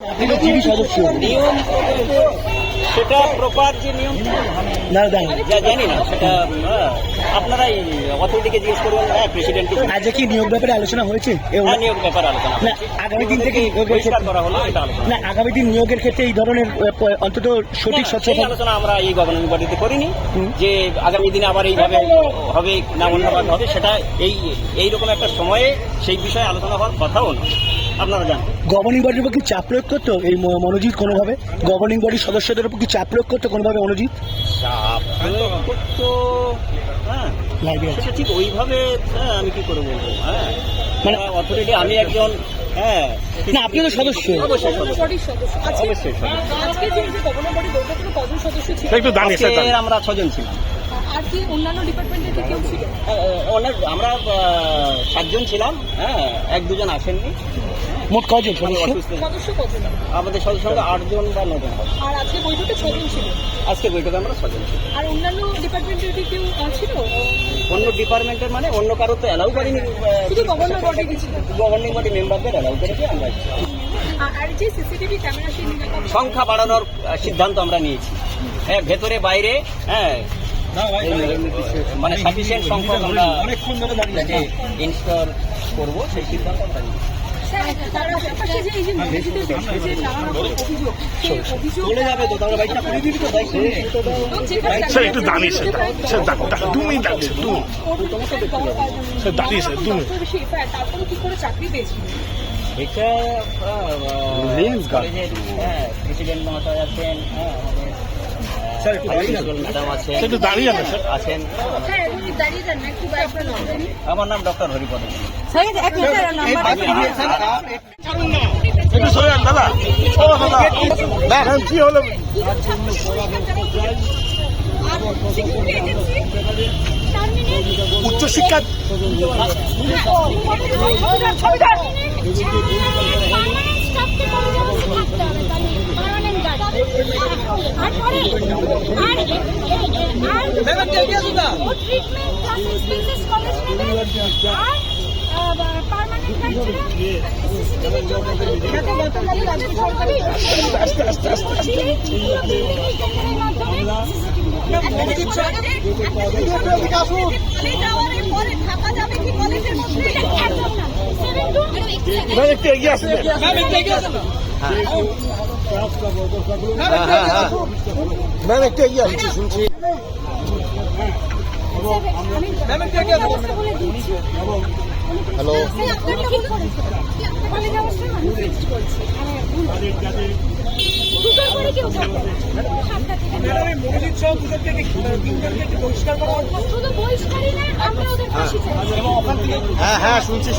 সদস্য নিয়ম সেটা প্রপার যে নিয়ম জানি না সেটা আপনারাই অথরিটিকে জিজ্ঞেস করবেন। প্রেসিডেন্ট আজকে কি নিয়োগ ব্যাপারে আলোচনা হয়েছে? নিয়োগ ব্যাপারে আলোচনা না আগামী দিন থেকে পরিষ্কার করা হলো এটা আলোচনা। না আগামী দিন নিয়োগের ক্ষেত্রে এই ধরনের অন্তত সঠিক সেই আলোচনা আমরা এই গভর্নিং বডিতে করিনি যে আগামী দিনে আবার এইভাবে হবে না অন্যভাবে হবে, সেটা এইরকম একটা সময়ে সেই বিষয়ে আলোচনা হওয়ার কথাও না। আপনারা জানেন গভর্নিং বডির উপর কি চাপ প্রয়োগ করতো এই মনোজিৎ কোনোভাবে? গভর্নিং বডির সদস্যদের উপর কি চাপ প্রয়োগ করতো কোনোভাবে মনোজিৎ? চাপ প্রয়োগ করতো, হ্যাঁ সেটা ঠিক ওইভাবে আমি কি করে বলবো। মানে অথরিটি আমি একজন, না আপনি তো সদস্য। অবশ্যই আমরা 6 জন ছিলাম। আর কি অন্যান্য ডিপার্টমেন্টের কি কেউ ছিল? আমরা 7 জন ছিলাম, 1-2 জন আসেননি। মোট কজন সদস্য? সদস্য কতজন? আমাদের সদস্য 8 জন বা 9 জন। আর আজকে বৈঠকে 6 জন ছিল। আজকে বৈঠকে আমরা 6 জন ছিলাম। আর অন্যান্য ডিপার্টমেন্টের কি কেউ ছিল? অন্য ডিপার্টমেন্টের মানে অন্য কারো তো অ্যালাউ করিনি, শুধু গভর্নর বডি ছিল। গভর্নিং বডি মেম্বারদের অ্যালাউ করেছি আমরা। আর যে সিসিটিভি ক্যামেরা সেই নিরাপত্তা সংখ্যা বাড়ানোর সিদ্ধান্ত আমরা নিয়েছি। ভেতরে বাইরে মানে সাফিসিয়েন্ট সংখ্যক আমরা ইনস্টল করবো, সেই সিদ্ধান্ত আমরা নিয়েছি। স্যার একটু দাঁড়িয়ে স্যার দাঁড়িয়ে তারপরে কি করে চাকরি পেয়েছিল? এটা প্রেসিডেন্ট মহাশয় আছেন, ম্যাডাম আছেন, একটু দাঁড়িয়ে আছেন। আমার নাম ডক্টর হরিপদ। একটু সরে যান দাদা। দাদা কি হলো? উচ্চশিক্ষা একটু এগিয়ে আসুন। ম্যাম একটু এগিয়ে আসছি, শুনছি। হ্যালো হ্যাঁ শুনছি।